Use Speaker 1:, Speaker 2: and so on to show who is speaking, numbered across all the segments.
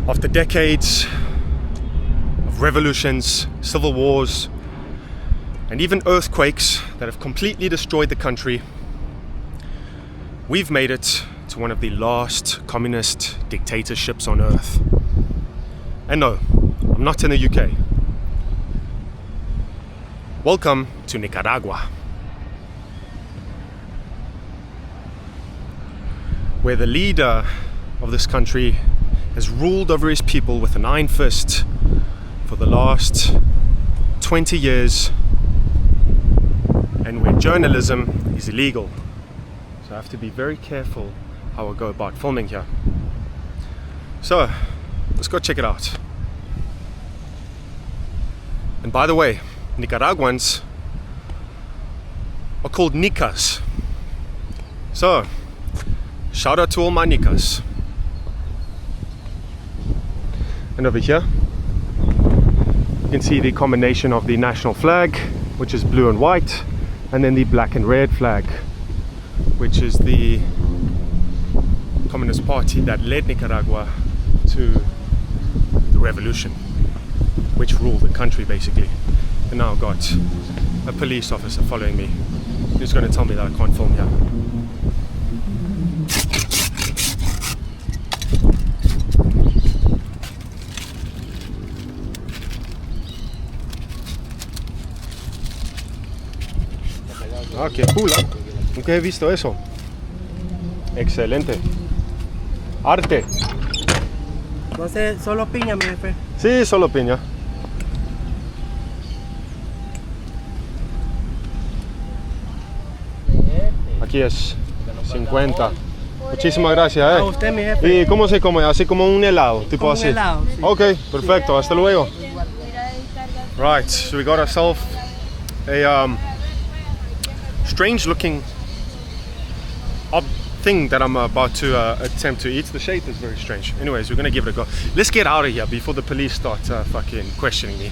Speaker 1: After decades of revolutions, civil wars, and even earthquakes that have completely destroyed the country, we've made it to one of the last communist dictatorships on earth. And no, I'm not in the UK. Welcome to Nicaragua, where the leader of this country has ruled over his people with an iron fist for the last 20 years, and where journalism is illegal. So I have to be very careful how I go about filming here. So let's go check it out. And by the way, Nicaraguans are called Nicas. So shout out to all my Nicas. And over here you can see the combination of the national flag, which is blue and white, and then the black and red flag, which is the Communist Party that led Nicaragua to the revolution, which ruled the country basically. And now I've got a police officer following me who's going to tell me that I can't film here. Ah, qué cool, ¿eh? Nunca he visto eso. Excelente. Arte.
Speaker 2: No sé, solo piña, mi jefe.
Speaker 1: Sí, solo piña. Aquí es 50. Muchísimas gracias,
Speaker 2: A usted, mi jefe.
Speaker 1: ¿Y cómo se come? Así como un helado, tipo
Speaker 2: Como
Speaker 1: así.
Speaker 2: un helado, sí.
Speaker 1: Ok, perfecto. Hasta luego. Right, so we got ourselves a strange looking thing that I'm about to attempt to eat. The shape is very strange. Anyways, we're gonna give it a go. Let's get out of here before the police start fucking questioning me.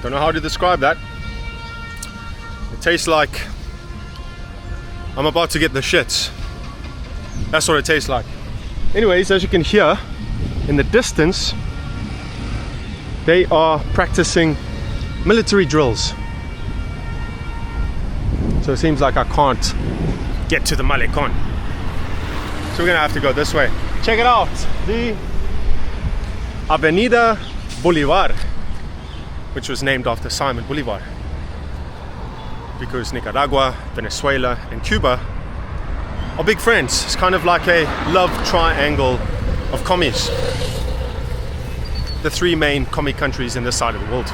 Speaker 1: Don't know how to describe that. It tastes like I'm about to get the shits. That's what it tastes like. Anyways, as you can hear in the distance, they are practicing military drills. So it seems like I can't get to the Malecón. So we're gonna have to go this way. Check it out, the Avenida Bolivar, which was named after Simon Bolivar, because Nicaragua, Venezuela, and Cuba are big friends. It's kind of like a love triangle of commies. The three main commie countries in this side of the world.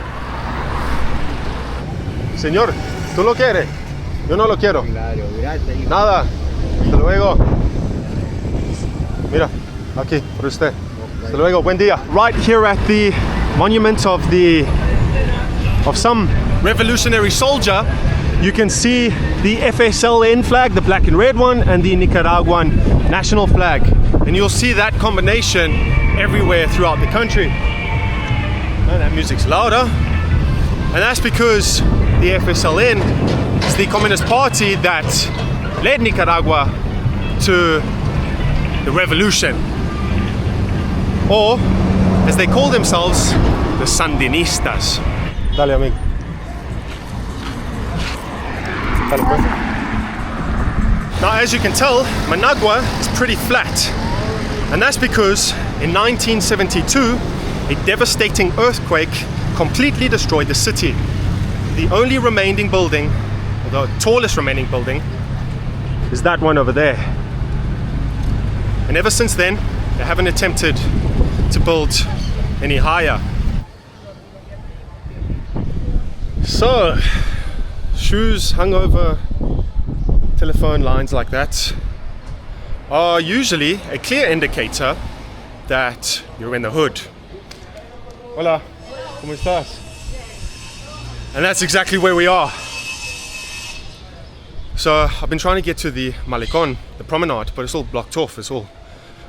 Speaker 1: Señor, ¿tú lo quieres? Yo no lo quiero. Nada. Hasta luego. Mira, aquí, por usted. Hasta luego, buen día. Right here at the monument of some revolutionary soldier, you can see the FSLN flag, the black and red one, and the Nicaraguan national flag. And you'll see that combination everywhere throughout the country. And that music's louder. And that's because the FSLN is the Communist Party that led Nicaragua to the revolution. Or, as they call themselves, the Sandinistas. Dale, amigo. Dale, pues. Now, as you can tell, Managua is pretty flat. And that's because in 1972, a devastating earthquake completely destroyed the city. The only remaining building, or the tallest remaining building, is that one over there. And ever since then, they haven't attempted to build any higher. So, shoes hung over telephone lines like that are usually a clear indicator that you're in the hood. Hola, ¿cómo estás? And that's exactly where we are. So I've been trying to get to the Malecón, the promenade, but it's all blocked off. It's all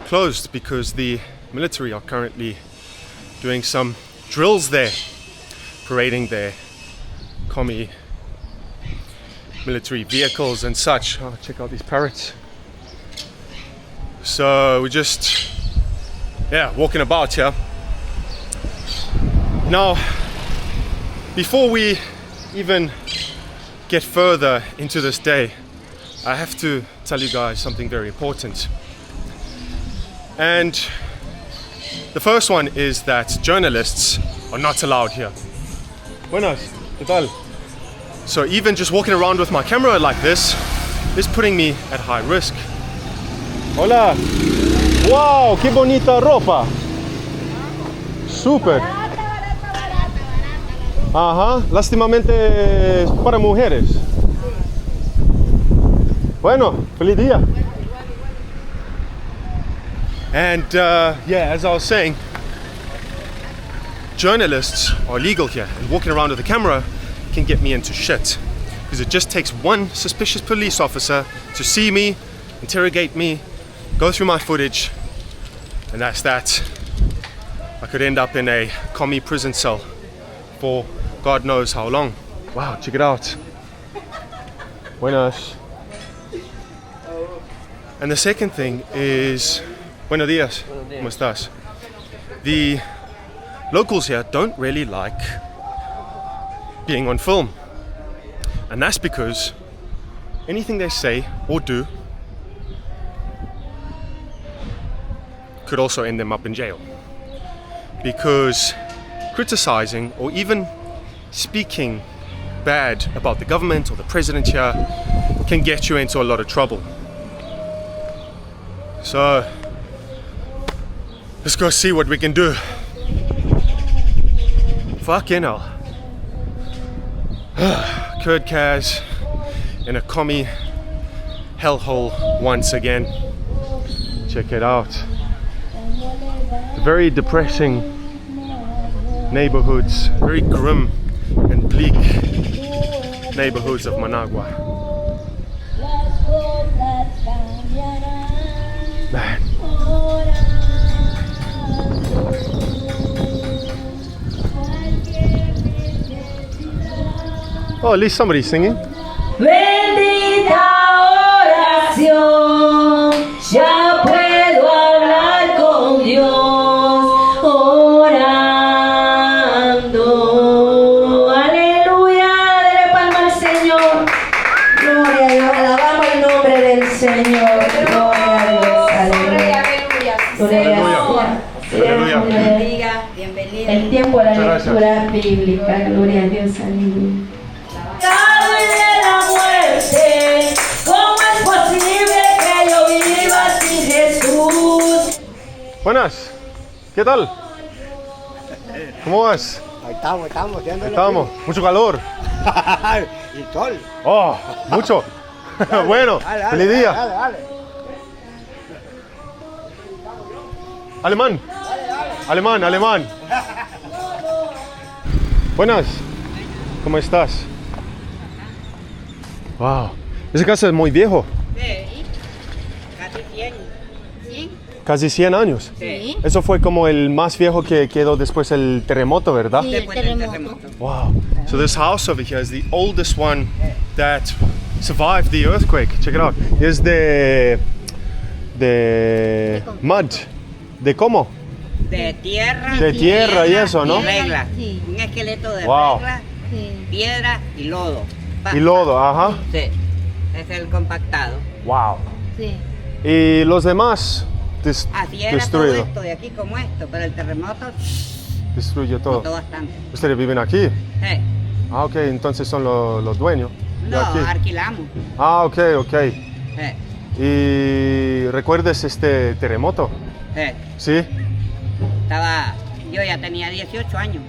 Speaker 1: closed because the military are currently doing some drills there, parading their commie military vehicles and such. Oh, check out these parrots. So we're just, walking about here. Now, before we even get further into this day, I have to tell you guys something very important. And the first one is that journalists are not allowed here. Buenas, ¿qué tal? So even just walking around with my camera like this is putting me at high risk. Hola. Wow, qué bonita ropa. Super. Ajá, lástimamente es para mujeres. Bueno, feliz día. And as I was saying, journalists are illegal here, and walking around with a camera can get me into shit. Because it just takes one suspicious police officer to see me, interrogate me, go through my footage, and that's that. I could end up in a commie prison cell for God knows how long. Wow, check it out. Buenas. And the second thing is, buenos días, ¿cómo estás? The locals here don't really like being on film. And that's because anything they say or do could also end them up in jail. Because criticizing or even speaking bad about the government or the president here can get you into a lot of trouble. So let's go see what we can do. Fucking hell. Kurd Kaz in a commie hellhole once again. Check it out. Very depressing neighborhoods, very grim and bleak neighborhoods of Managua. Man. Oh, at least somebody's singing.
Speaker 3: Bendita oración, ya puedo hablar con Dios, orando. Aleluya, dale palma al Señor. Gloria a Dios, alabamos el nombre del Señor. Gloria a Dios, aleluya. Gloria a Dios.
Speaker 1: Aleluya.
Speaker 3: Bendiga, bienvenida. El tiempo de la lectura bíblica. Gloria a Dios, aleluya. De la muerte, ¿cómo es posible que yo viva sin Jesús?
Speaker 1: Buenas, ¿qué tal? ¿Cómo vas?
Speaker 2: Ahí estamos, haciéndole.
Speaker 1: Estamos, mucho calor.
Speaker 2: Y sol.
Speaker 1: Oh, mucho. Bueno,
Speaker 2: Dale, dale,
Speaker 1: feliz día.
Speaker 2: Dale, dale.
Speaker 1: Alemán. Alemán, alemán. Buenas, ¿cómo estás? Wow, esa casa es muy viejo.
Speaker 4: Sí, casi 100.
Speaker 1: Casi 100 años.
Speaker 4: Sí.
Speaker 1: Eso fue como el más viejo que quedó después del terremoto, ¿verdad?
Speaker 4: Sí, después del terremoto.
Speaker 1: Wow. So this house over here is the oldest one that survived the earthquake. Check it out. Es de mud. ¿De cómo?
Speaker 4: De tierra.
Speaker 1: De tierra y eso, ¿no?
Speaker 4: Y regla.
Speaker 5: Sí.
Speaker 4: Un esqueleto de
Speaker 1: Wow.
Speaker 4: regla,
Speaker 5: Sí.
Speaker 4: piedra y lodo.
Speaker 1: Y lodo, ajá.
Speaker 4: Sí. Es el compactado.
Speaker 1: Wow.
Speaker 5: Sí.
Speaker 1: Y los demás
Speaker 4: Así era
Speaker 1: destruido.
Speaker 4: todo esto de aquí como esto, pero el terremoto
Speaker 1: Destruye todo.
Speaker 4: mató bastante.
Speaker 1: ¿Ustedes viven aquí?
Speaker 4: Sí.
Speaker 1: Ah, ok, entonces son los dueños de
Speaker 4: No,
Speaker 1: aquí.
Speaker 4: alquilamos.
Speaker 1: Ah, ok.
Speaker 4: Sí.
Speaker 1: ¿Y recuerdas este terremoto?
Speaker 4: Sí.
Speaker 1: Sí.
Speaker 4: Yo ya tenía 18 años.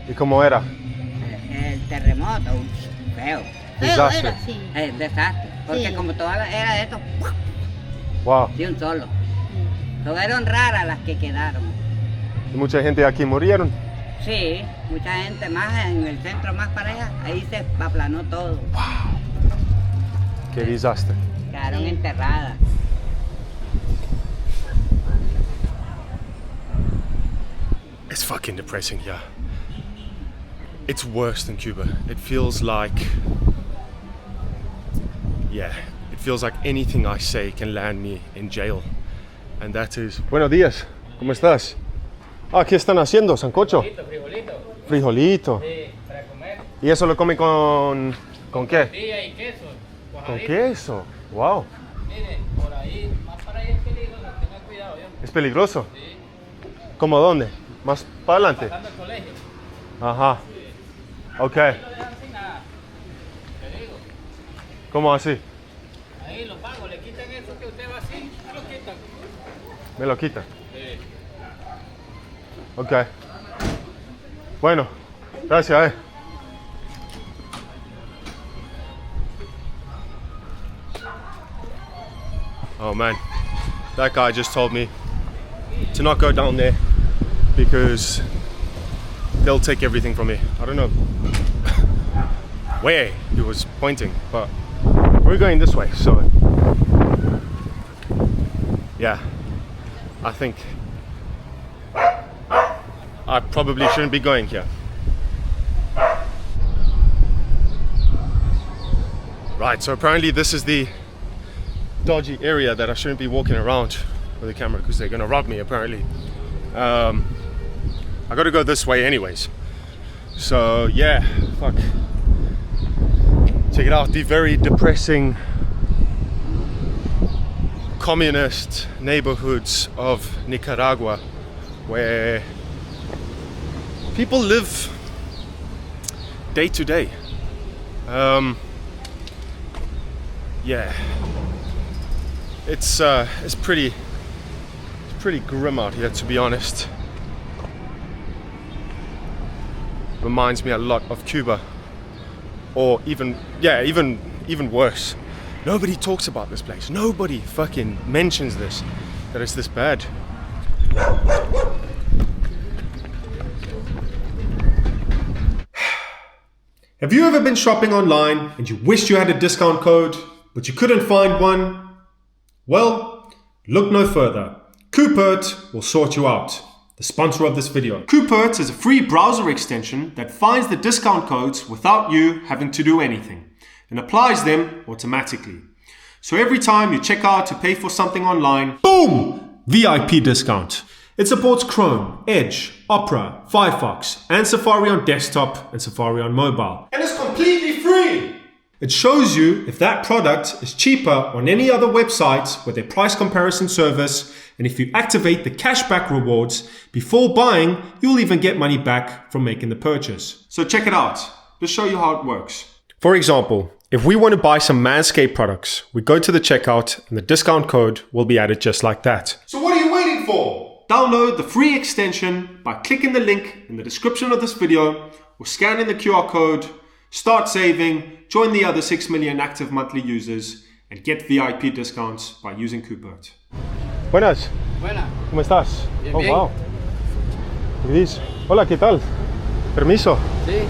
Speaker 1: ¿Y cómo era?
Speaker 4: El terremoto, feo.
Speaker 1: Desastre.
Speaker 5: Era así.
Speaker 4: Desastre. Porque
Speaker 5: Sí.
Speaker 4: como toda era de esto,
Speaker 1: Wow.
Speaker 4: de un solo. Fueron raras las que quedaron.
Speaker 1: ¿Y mucha gente aquí murieron?
Speaker 4: Sí, mucha gente más en el centro más para allá, ahí se aplanó todo.
Speaker 1: Qué desastre.
Speaker 4: Quedaron enterradas.
Speaker 1: It's fucking depressing here. It's worse than Cuba. It feels like, yeah, it feels like anything I say can land me in jail. And that is... Buenos días, ¿cómo estás? Ah, ¿qué están haciendo? ¿Sancocho?
Speaker 5: Frijolito.
Speaker 1: Frijolito.
Speaker 5: Sí, para comer.
Speaker 1: ¿Y eso lo come con qué?
Speaker 5: Tortilla y queso.
Speaker 1: Con
Speaker 5: Cuajadito.
Speaker 1: queso. Wow.
Speaker 5: Mire, por ahí, más para ahí es peligroso, tenga cuidado. ¿Yo?
Speaker 1: ¿Es peligroso?
Speaker 5: Sí,
Speaker 1: ¿Cómo dónde? ¿Más para adelante?
Speaker 5: pasando el colegio.
Speaker 1: Ajá. Ok.
Speaker 5: Ahí lo dejan sin nada. Te digo.
Speaker 1: ¿Cómo así?
Speaker 5: Ahí los pagos, le quitan eso que usted va así, lo quitan.
Speaker 1: Me lo quita.
Speaker 5: Sí.
Speaker 1: Ok. Bueno, gracias, Oh man, that guy just told me to not go down there because they'll take everything from me. I don't know where he was pointing, but we're going this way, so yeah, I think I probably shouldn't be going here. Right, so apparently this is the dodgy area that I shouldn't be walking around with the camera because they're gonna rob me apparently. I gotta go this way anyways. So yeah, fuck. Check it out, the very depressing communist neighborhoods of Nicaragua where people live day to day. Yeah, it's pretty grim out here, to be honest. Reminds me a lot of Cuba, or even worse. Nobody talks about this place. Nobody fucking mentions this, that it's this bad. Have you ever been shopping online and you wished you had a discount code, but you couldn't find one? Well, look no further. Coopert will sort you out. The sponsor of this video. Coopert is a free browser extension that finds the discount codes without you having to do anything and applies them automatically. So every time you check out to pay for something online, boom! VIP discount. It supports Chrome, Edge, Opera, Firefox, and Safari on desktop and Safari on mobile. And it's completely free! It shows you if that product is cheaper on any other website with a price comparison service, and if you activate the cashback rewards before buying, you'll even get money back from making the purchase. So check it out. Let's show you how it works. For example, if we want to buy some Manscaped products, we go to the checkout and the discount code will be added just like that. So what are you waiting for? Download the free extension by clicking the link in the description of this video or scanning the QR code, start saving, join the other 6 million active monthly users and get VIP discounts by using Coopert. Buenas.
Speaker 5: Buena.
Speaker 1: ¿Cómo estás?
Speaker 5: Bien,
Speaker 1: Oh,
Speaker 5: bien.
Speaker 1: wow. Luis. Hola, ¿qué tal? Permiso.
Speaker 5: Sí.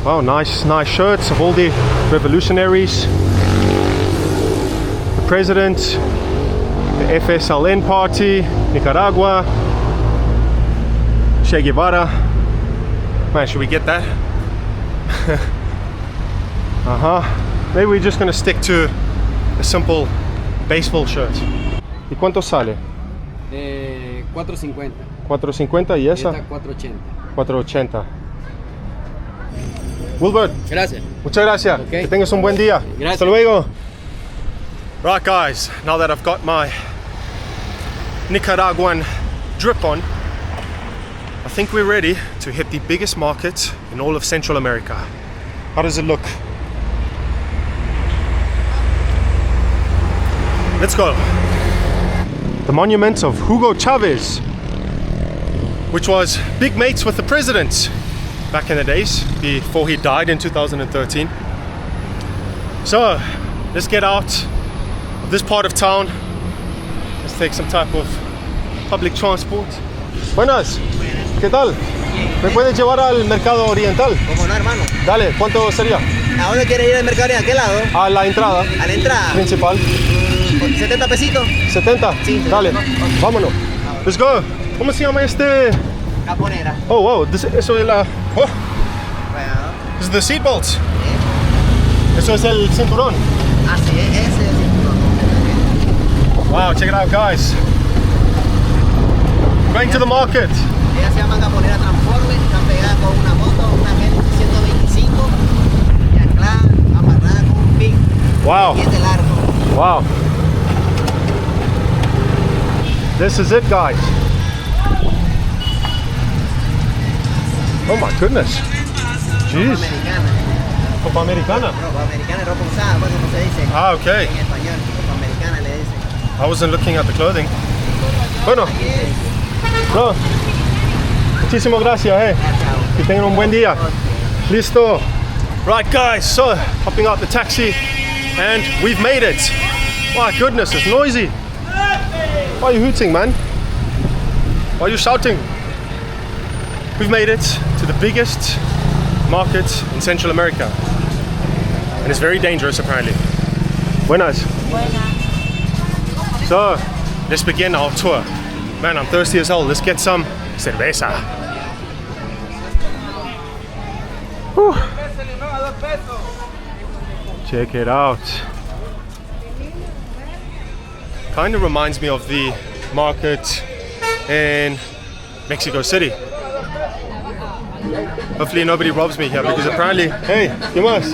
Speaker 1: Wow, nice shirts of all the revolutionaries. The president, the FSLN party, Nicaragua, Che Guevara. Man, should we get that? Maybe we're just gonna stick to a simple baseball shirt. ¿Y cuánto sale?
Speaker 6: 4.50.
Speaker 1: 4.50 y esa?
Speaker 6: Esta 4.80.
Speaker 1: 4.80. Wilbert,
Speaker 6: Gracias.
Speaker 1: muchas gracias.
Speaker 6: Ok.
Speaker 1: Que tengas un buen día.
Speaker 6: Gracias.
Speaker 1: Hasta luego. Right guys, now that I've got my Nicaraguan drip on, I think we're ready to hit the biggest market in all of Central America. How does it look? Let's go. The monument of Hugo Chavez, which was big mates with the president back in the days before he died in 2013. So let's get out of this part of town. Let's take some type of public transport. Buenas, ¿qué tal? ¿Me puedes llevar al mercado oriental?
Speaker 7: ¿Cómo no, hermano?
Speaker 1: Dale, ¿cuánto sería?
Speaker 7: ¿A dónde quiere ir al mercado? ¿A qué lado?
Speaker 1: A la entrada
Speaker 7: A la entrada.
Speaker 1: principal.
Speaker 7: 70 pesitos.
Speaker 1: 70.
Speaker 7: Sí.
Speaker 1: Dale, vámonos. Let's go. ¿Cómo se llama este
Speaker 7: Caponera.
Speaker 1: Oh, wow, eso es la... Oh,
Speaker 7: Bueno,
Speaker 1: this is the seatbelt. Eso es el cinturón.
Speaker 7: así es, ese es el cinturón.
Speaker 1: Wow, check it out, guys. Going to the market.
Speaker 7: Ella se llama Caponera Transforme, está pegada con una moto, una Genesis 125 y anclada, amarrada con un pin.
Speaker 1: Wow.
Speaker 7: 7 largo.
Speaker 1: Wow. This is it, guys. Oh my goodness. Jeez.
Speaker 7: Americana.
Speaker 1: Copa Americana.
Speaker 7: Ropa americana, ropa usada, pues como se dice.
Speaker 1: Ah, okay.
Speaker 7: En español, ropa americana le dicen.
Speaker 1: I wasn't looking at the clothing. Bueno. No. Muchísimas gracias, Que tengan un buen día. Listo. Right, guys, so hopping out the taxi and we've made it. My goodness, it's noisy. Why are you hooting, man? Why are you shouting? We've made it to the biggest market in Central America. And it's very dangerous, apparently. Buenas. So, let's begin our tour. Man, I'm thirsty as hell. Let's get some cerveza. Whew. Check it out. Kind of reminds me of the market in Mexico City. Hopefully nobody robs me here because apparently, hey, ¿qué más?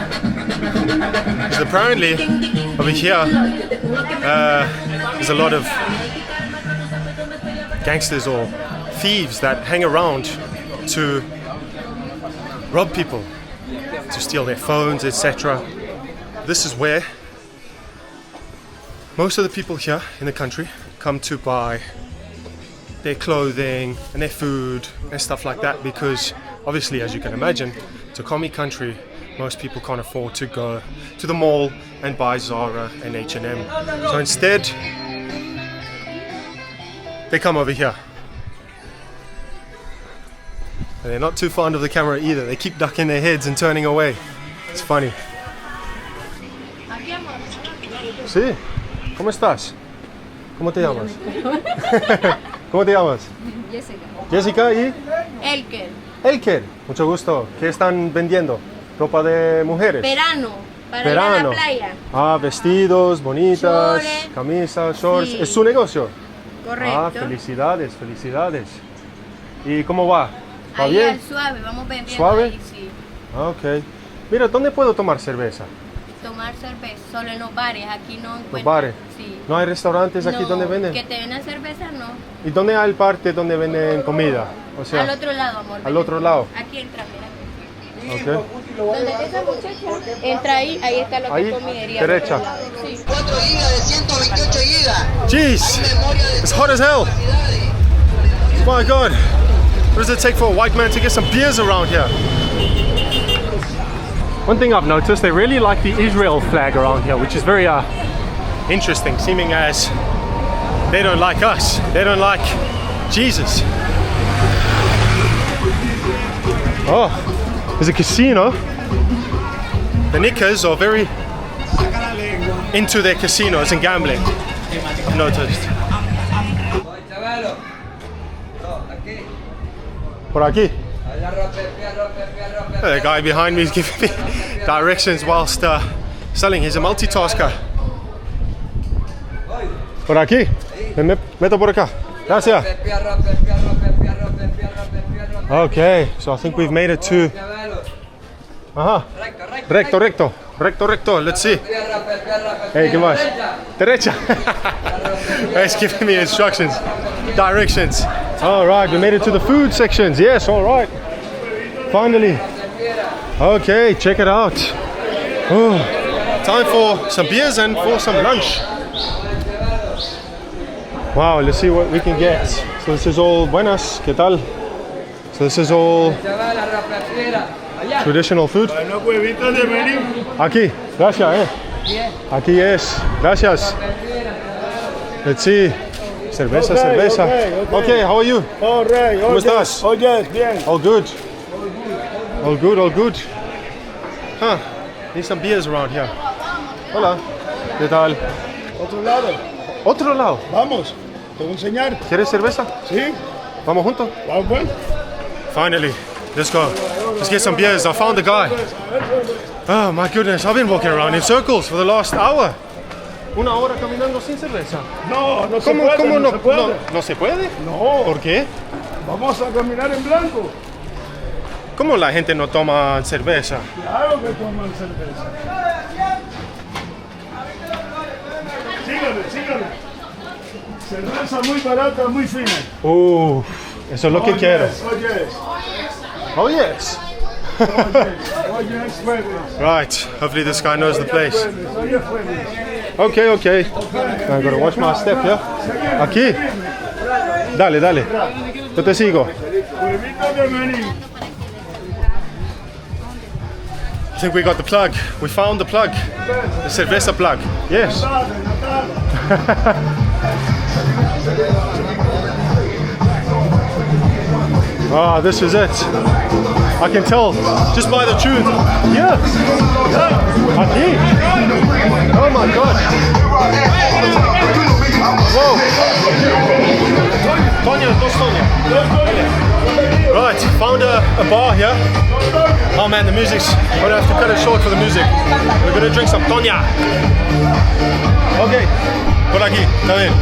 Speaker 1: Because apparently over here there's a lot of gangsters or thieves that hang around to rob people, to steal their phones, etc. This is where most of the people here in the country come to buy their clothing and their food and stuff like that, because obviously, as you can imagine, it's a commie country. Most people can't afford to go to the mall and buy Zara and H&M. So instead, they come over here. And they're not too fond of the camera either. They keep ducking their heads and turning away. It's funny. Sí. ¿Cómo estás? ¿Cómo te llamas? ¿Cómo te llamas?
Speaker 6: Jessica.
Speaker 1: Jessica y
Speaker 6: Elker.
Speaker 1: Elker. Mucho gusto. ¿Qué están vendiendo? ¿Ropa de mujeres?
Speaker 6: Verano. Para
Speaker 1: Verano.
Speaker 6: ir a la playa.
Speaker 1: Ah, vestidos, bonitas,
Speaker 6: Shorts.
Speaker 1: camisas, shorts.
Speaker 6: Sí.
Speaker 1: ¿Es su negocio?
Speaker 6: Correcto.
Speaker 1: Ah, felicidades, felicidades. ¿Y cómo va? ¿Va
Speaker 6: Ahí
Speaker 1: bien?
Speaker 6: al suave, vamos vendiendo.
Speaker 1: ¿Suave?
Speaker 6: Ahí, sí.
Speaker 1: Ah, ok. Mira, ¿dónde puedo tomar cerveza?
Speaker 6: Tomar cerveza, solo en los bares, aquí no encuentro.
Speaker 1: ¿Los bares?
Speaker 6: Sí.
Speaker 1: ¿No hay restaurantes aquí
Speaker 6: No,
Speaker 1: donde venden?
Speaker 6: que te venden cerveza, no.
Speaker 1: ¿Y dónde hay parte donde venden comida? O sea,
Speaker 6: al otro lado, amor.
Speaker 1: al otro lado.
Speaker 6: Aquí entra, mira.
Speaker 1: Ok.
Speaker 6: ¿Dónde está esa muchacha? Entra ahí está lo que
Speaker 1: Ahí,
Speaker 6: es comidería.
Speaker 1: derecha.
Speaker 6: por el lado. Sí.
Speaker 7: 4 gigas de 128 gigas.
Speaker 1: Jeez, it's hot as hell. My God, what does it take for a white man to get some beers around here? One thing I've noticed, they really like the Israel flag around here, which is very interesting, seeming as they don't like us. They don't like Jesus. Oh, there's a casino. The Nicas are very into their casinos and gambling, I've noticed. Por aquí. The guy behind me is giving me directions whilst selling. He's a multitasker. Por aquí. Me meto por acá. Gracias. Okay, so I think we've made it to... Recto. Let's see. Hey, ¿qué más? Derecha. He's giving me instructions, directions. All right, we made it to the food sections. Yes, all right. Finally. Okay, check it out. Oh, time for some beers and for some lunch. Wow, let's see what we can get. So this is all buenas, ¿qué tal? So this is all traditional food. Aquí, gracias, Aquí es, gracias. Let's see. Cerveza. Okay, how are you?
Speaker 2: All right.
Speaker 1: ¿Cómo estás?
Speaker 2: Oh, yes, bien.
Speaker 1: All good. Huh, need some beers around here. Hola. ¿Qué tal?
Speaker 2: Otro lado.
Speaker 1: Otro lado.
Speaker 2: Vamos. Te voy a enseñar.
Speaker 1: ¿Quieres cerveza?
Speaker 2: Sí.
Speaker 1: Vamos juntos.
Speaker 2: Vamos, pues.
Speaker 1: Finally, let's go. Let's get some beers. I found the guy. Oh my goodness, I've been walking around in circles for the last hour. Una hora caminando sin cerveza.
Speaker 8: No, no se
Speaker 1: ¿Cómo,
Speaker 8: puede,
Speaker 1: cómo
Speaker 8: no
Speaker 1: no,
Speaker 8: se puede.
Speaker 1: no, no se puede?
Speaker 8: No.
Speaker 1: ¿Por qué?
Speaker 8: Vamos a caminar en blanco.
Speaker 1: ¿Cómo la gente no toma cerveza?
Speaker 8: Claro que toman cerveza. Sígale. Cerveza muy barata, muy fina.
Speaker 1: Eso es lo que quiero.
Speaker 8: Oh yes.
Speaker 1: Oh yes.
Speaker 8: Oh yes, jueves.
Speaker 1: Right, hopefully this guy knows the place.
Speaker 8: Oh yes, jueves.
Speaker 1: Okay. I gotta watch my step, yeah? Aquí. Dale. Yo te sigo.
Speaker 8: Huevito de maní.
Speaker 1: I think we got the plug. We found the plug. The cerveza plug. Yes. Ah, this is it. I can tell just by the tune. Yes. Aquí. Oh my God. Whoa. Tonya. Right, found a bar here. Oh man, the music's. I'm gonna have to cut it short for the music. We're gonna drink some Tonya. Okay. Por aquí, está bien.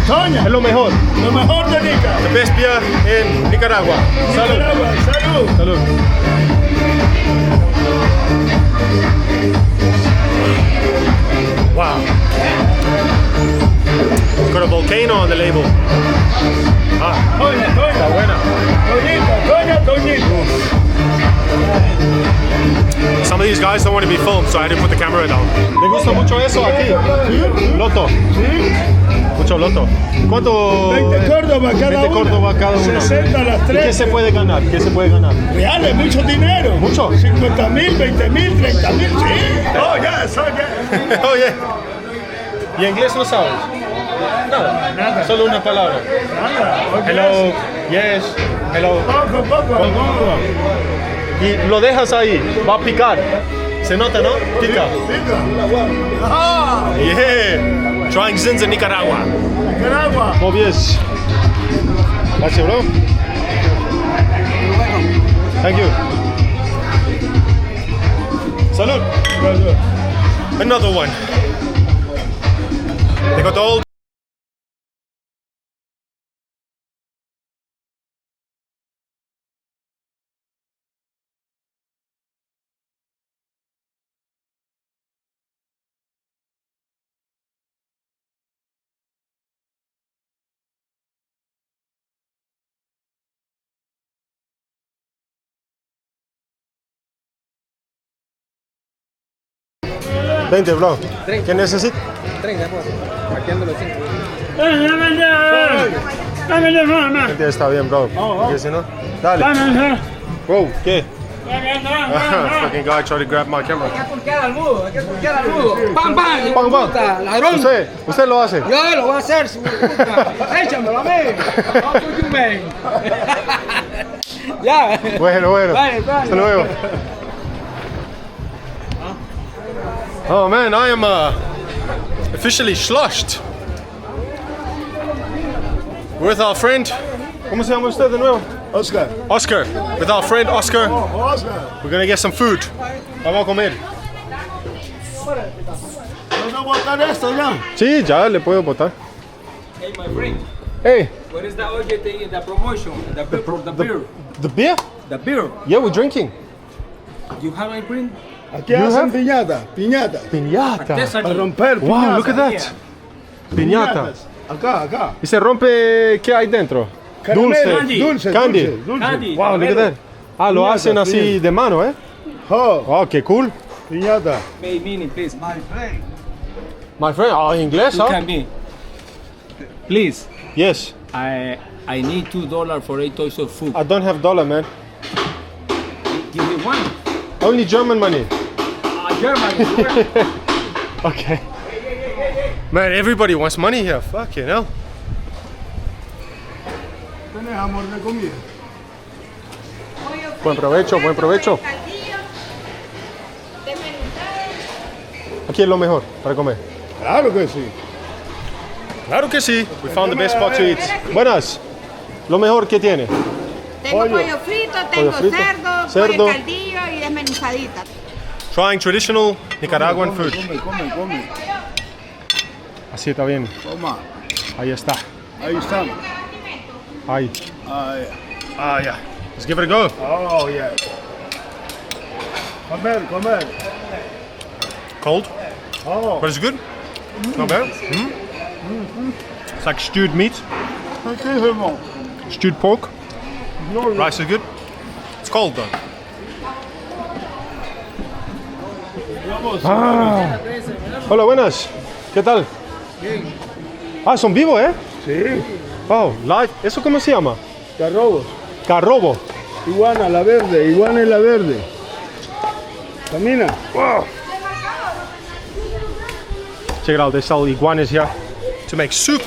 Speaker 8: Toña,
Speaker 1: Es lo mejor.
Speaker 8: lo mejor de Nica.
Speaker 1: The best beer in Nicaragua. Salud.
Speaker 8: Salud.
Speaker 1: Wow. It's got a volcano on the label. Ah,
Speaker 8: Toña.
Speaker 1: está buena.
Speaker 8: Toñita.
Speaker 1: Some of these guys don't want to be filmed, so I had to put the camera down. ¿Le gusta mucho eso aquí? Loto. Mucho loto. ¿Cuánto?
Speaker 8: 20 Córdoba cada
Speaker 1: 20 Córdoba cada uno.
Speaker 8: 60 a las
Speaker 1: ¿Y
Speaker 8: 3.
Speaker 1: qué se puede ganar?
Speaker 8: Reales, mucho dinero.
Speaker 1: ¿Mucho?
Speaker 8: 50,000, 20,000, 30,000, sí. Oh yes.
Speaker 1: Oh, yeah. ¿Y inglés no sabes? Nada. Solo una palabra. Hello, yes, hello.
Speaker 8: Poco.
Speaker 1: Y lo dejas ahí, va a picar. Se nota, ¿no? Pica. Yeah. Trying zins in Nicaragua.
Speaker 8: Nicaragua.
Speaker 1: Muy bien. Gracias, bro. Thank you. Salud. Another one. They got the old. $20, bro. ¿Qué necesita?
Speaker 7: 30, pues. Partiendo los 5.
Speaker 1: $20 está bien, bro. Porque si no, dale. Wow, ¿qué? Fucking guy tried to grab my camera.
Speaker 7: Hay que pulquear al mudo. ¡Pam!
Speaker 1: Pam, pam.
Speaker 7: ¡Ladrón!
Speaker 1: Usted lo hace.
Speaker 7: Yo lo voy a hacer si me gusta. Échamelo a mí. No, tú, man. Ya.
Speaker 1: Bueno.
Speaker 7: Vale.
Speaker 1: Hasta luego. Oh man, I am officially sloshed. With our friend, ¿cómo se llama usted de nuevo? Oscar. With our friend Oscar, we're gonna get some food. Vamos a comer.
Speaker 8: ¿Puedo botar esto ya?
Speaker 1: Sí, ya le puedo botar.
Speaker 5: Hey, my friend,
Speaker 1: Hey,
Speaker 5: what is the OJT, the promotion, the beer?
Speaker 1: the beer?
Speaker 5: The beer.
Speaker 1: Yeah, we're drinking.
Speaker 5: You have my friend?
Speaker 8: Aquí
Speaker 1: You
Speaker 8: hacen
Speaker 1: have?
Speaker 8: piñata.
Speaker 1: Piñata.
Speaker 8: Para romper
Speaker 1: Wow,
Speaker 8: piñata.
Speaker 1: look at that. Piñata.
Speaker 8: Acá.
Speaker 1: Y se rompe, ¿qué hay dentro?
Speaker 8: Dulce.
Speaker 5: Candy.
Speaker 1: Wow, look at that. Ah, lo
Speaker 8: Piñata,
Speaker 1: hacen así
Speaker 8: piñata.
Speaker 1: de mano, ¿eh?
Speaker 8: Oh,
Speaker 1: Oh, qué cool.
Speaker 8: piñata.
Speaker 5: May meaning, please.
Speaker 1: My friend, inglés,
Speaker 5: You
Speaker 1: huh?
Speaker 5: can be. Please,
Speaker 1: Yes.
Speaker 5: I need $2 for 8 toys of food.
Speaker 1: I don't have dollar, man.
Speaker 5: Give me one.
Speaker 1: Only German money.
Speaker 5: German.
Speaker 1: Okay. Man, everybody wants money here. Fucking hell.
Speaker 8: ¿Tienes amor de comida?
Speaker 1: Buen provecho. Aquí es lo mejor para comer.
Speaker 8: Claro que sí.
Speaker 1: Claro que sí. We found the best spot to eat. Buenas. Lo mejor que tiene.
Speaker 4: Tengo pollo frito, tengo
Speaker 1: frito,
Speaker 4: cerdo,
Speaker 1: cerdo.
Speaker 4: pollo caldillo y desmenuzadita.
Speaker 1: Trying traditional Nicaraguan food.
Speaker 8: Come.
Speaker 1: Así está bien.
Speaker 8: Toma.
Speaker 1: Ahí está.
Speaker 8: Ahí está.
Speaker 1: Ahí.
Speaker 8: Ahí.
Speaker 1: Ah, yeah. Let's give it a go.
Speaker 8: Oh, yeah. Comer.
Speaker 1: Cold,
Speaker 8: Oh.
Speaker 1: but it's good. Not bad. It's like stewed meat,
Speaker 8: Riquísimo.
Speaker 1: stewed pork. Rice is good. It's cold though. Ah. Hola, buenas. ¿Qué tal? Ah, son vivos, ¿eh?
Speaker 8: Sí.
Speaker 1: Wow, live. ¿Eso cómo se llama?
Speaker 8: Carrobos.
Speaker 1: Carrobo.
Speaker 8: Iguana la verde. Camina. Wow.
Speaker 1: Check it out, they sell iguanas here to make soup.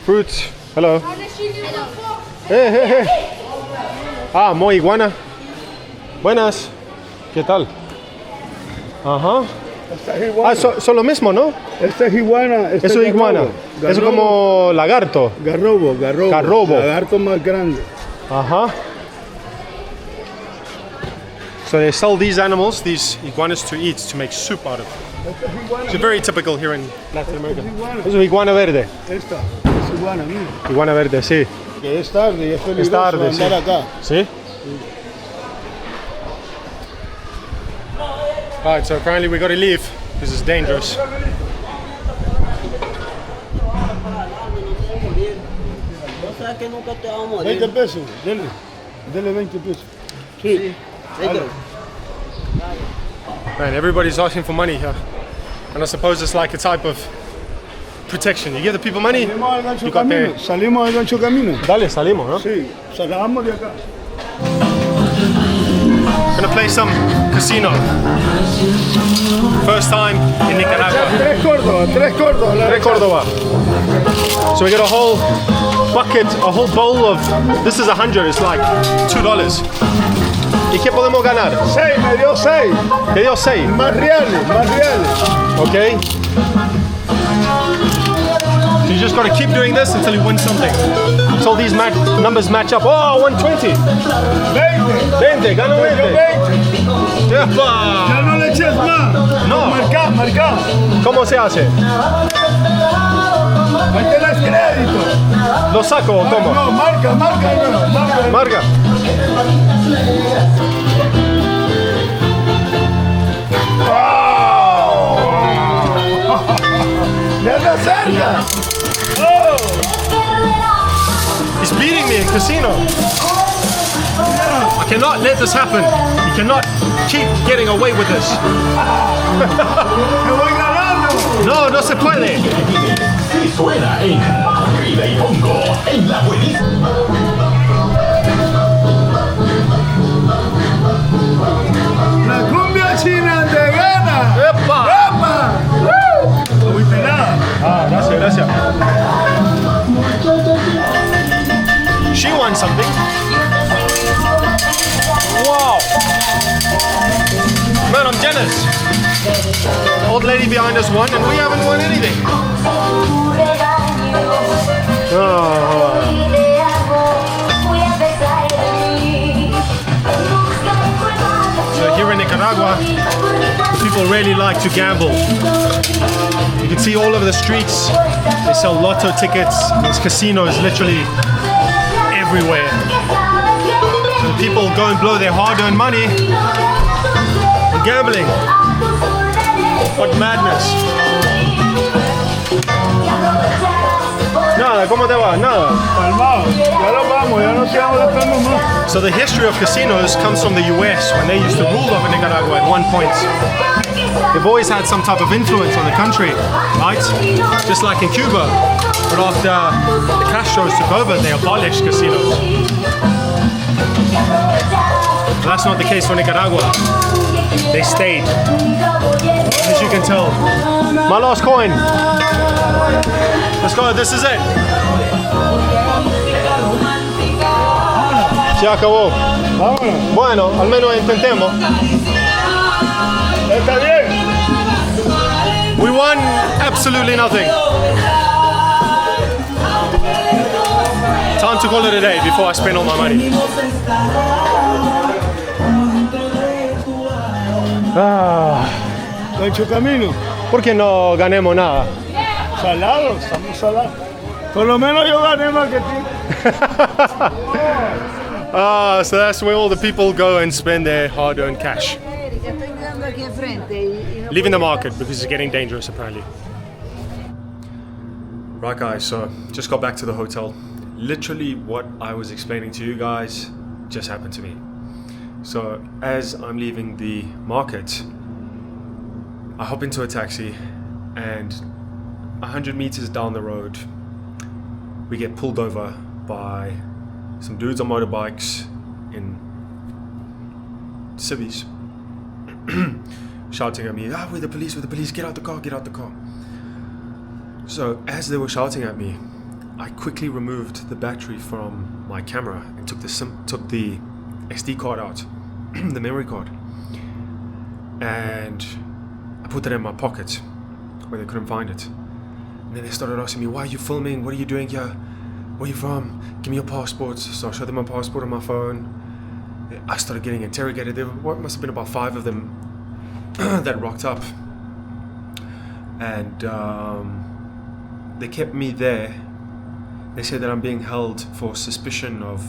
Speaker 1: Fruits. Hello. Hey. Ah, more iguana. Buenas. ¿Qué tal? Ajá.
Speaker 8: Esta es iguana.
Speaker 1: Ah, son lo mismo, ¿no?
Speaker 8: Esta es iguana. Esta
Speaker 1: Eso es iguana.
Speaker 8: garrobo.
Speaker 1: Eso como lagarto.
Speaker 8: Garrobo.
Speaker 1: Garrobo.
Speaker 8: Lagarto más grande.
Speaker 1: Ajá. So they sell these animals, these iguanas, to eat, to make soup out of. It's very typical here in Latin America. Eso es iguana verde.
Speaker 8: Esta es iguana, mira.
Speaker 1: Iguana verde, sí.
Speaker 8: Que es tarde y es peligroso
Speaker 1: Es tarde, sí.
Speaker 8: andar acá.
Speaker 1: ¿Sí? Alright, so apparently we gotta leave. This is dangerous.
Speaker 7: O sea que nunca te vamos a morir.
Speaker 8: 20 pesos, dele 20 pesos. Sí.
Speaker 1: Man, everybody's asking for money here. And I suppose it's like a type of protection. You give the people money,
Speaker 8: Salimos al gancho
Speaker 1: you got
Speaker 8: camino.
Speaker 1: their...
Speaker 8: Salimos al gancho camino.
Speaker 1: Dale, salimos, ¿no?
Speaker 8: Sí, salgamos de acá.
Speaker 1: Gonna play some casino. First time in Nicaragua.
Speaker 8: Tres Córdoba.
Speaker 1: Tres Córdoba. So we get a whole bucket, a whole bowl of... This is 100, it's like $2. ¿Y qué podemos ganar?
Speaker 8: 6, me dio 6.
Speaker 1: Te dio 6.
Speaker 8: Más reales.
Speaker 1: Okay. So you just gotta keep doing this until you win something. Until these numbers match up. Oh, 120. 20, gano 20.
Speaker 8: Ya
Speaker 1: ¡Epa!
Speaker 8: no le eches más.
Speaker 1: No.
Speaker 8: Marca.
Speaker 1: ¿Cómo se hace?
Speaker 8: Ahí tenés crédito.
Speaker 1: ¿Lo saco o cómo?
Speaker 8: No, marca.
Speaker 1: Marca.
Speaker 8: Ya está cerca.
Speaker 1: He's beating me in casino. I cannot let this happen. You cannot keep getting away with this.
Speaker 8: Me voy ganando.
Speaker 1: No se puede.
Speaker 9: Si suena en Arriba y Pongo, en la buenísima.
Speaker 8: La cumbia china te gana.
Speaker 1: ¡Epa!
Speaker 8: No viste nada.
Speaker 1: Ah, gracias. She won something. Wow. Man, I'm jealous. Old lady behind us won and we haven't won anything. Oh. So here in Nicaragua, people really like to gamble. You can see all over the streets, they sell lotto tickets. There's casinos literally everywhere. So people go and blow their hard-earned money on gambling. What madness. Nada, ¿cómo te va? Nada.
Speaker 8: Calmado. Ya nos vamos, ya no sigamos gastando más.
Speaker 1: So the history of casinos comes from the US when they used to rule over Nicaragua at one point. They've always had some type of influence on the country, right? Just like in Cuba. But after the Castros took over, they abolished casinos. But that's not the case for Nicaragua. They stayed. As you can tell. My last coin. Let's go, this is it. Se acabó.
Speaker 8: Vámonos.
Speaker 1: Bueno, al menos intentemos.
Speaker 8: Está bien.
Speaker 1: We won absolutely nothing. Time to call it a day before I spend all my money.
Speaker 8: Mucho camino.
Speaker 1: ¿Por qué no ganemos nada?
Speaker 8: Salados, estamos salados. Por lo menos yo gané más que ti.
Speaker 1: So that's where all the people go and spend their hard-earned cash. Leaving the market because it's getting dangerous apparently. Right guys, so just got back to the hotel. Literally what I was explaining to you guys just happened to me. So as I'm leaving the market, I hop into a taxi and 100 meters down the road we get pulled over by some dudes on motorbikes in civvies shouting at me, we're the police, get out the car, get out the car. So as they were shouting at me, I quickly removed the battery from my camera and took the SD card out, the memory card, and I put that in my pocket where they couldn't find it. And then they started asking me, why are you filming? What are you doing here? Where are you from? Give me your passports. So I showed them my passport on my phone. I started getting interrogated. There must have been about 5 of them that rocked up. And they kept me there. They said that I'm being held for suspicion of,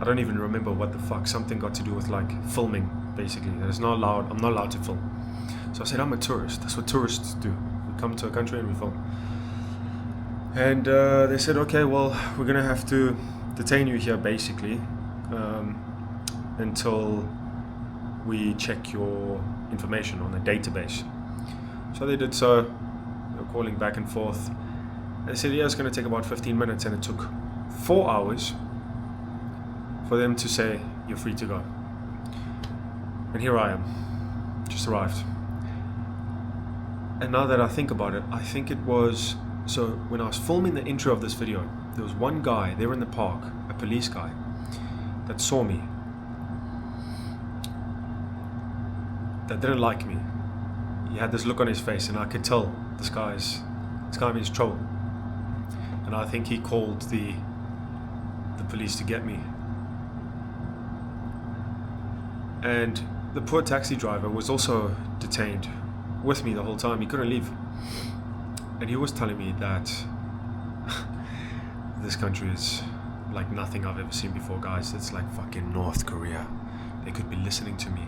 Speaker 1: I don't even remember what the fuck, something got to do with like filming, basically. That it's not allowed, I'm not allowed to film. So I said, I'm a tourist. That's what tourists do. We come to a country and we film. And they said, okay, well, we're gonna have to detain you here basically until we check your information on the database. So they did so. They were calling back and forth. They said, yeah, it's gonna take about 15 minutes, and it took 4 hours for them to say, you're free to go. And here I am, just arrived. And now that I think about it, I think it was, so when I was filming the intro of this video, there was one guy there in the park, a police guy, that saw me, that didn't like me. He had this look on his face and I could tell this guy means trouble. And I think he called the police to get me. And the poor taxi driver was also detained with me the whole time. He couldn't leave. And he was telling me that this country is like nothing I've ever seen before, guys. It's like fucking North Korea. They could be listening to me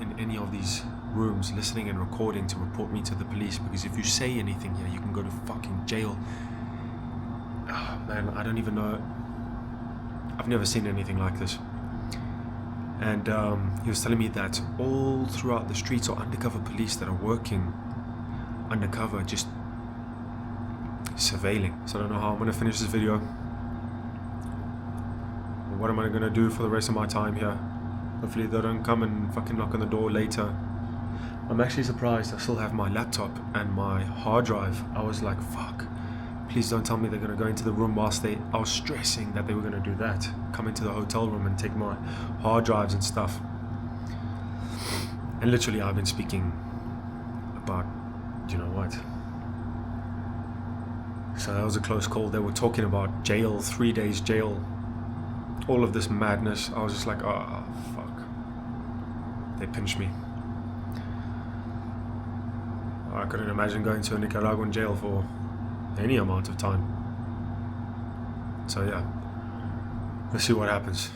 Speaker 1: in any of these rooms, listening and recording to report me to the police, because if you say anything here, you can go to fucking jail. Oh, man, I don't even know. I've never seen anything like this. And he was telling me that all throughout the streets are undercover police that are working undercover, just surveilling. So I don't know how I'm going to finish this video. What am I going to do for the rest of my time here? Hopefully they don't come and fucking knock on the door later. I'm actually surprised I still have my laptop and my hard drive. I was like, fuck, please don't tell me they're going to go into the room whilst I was stressing that they were going to do that. Come into the hotel room and take my hard drives and stuff. And literally I've been speaking about, you know what? So that was a close call. They were talking about jail, 3 days jail, all of this madness. I was just like, oh, fuck. They pinched me. I couldn't imagine going to a Nicaraguan jail for any amount of time. So yeah, let's see what happens.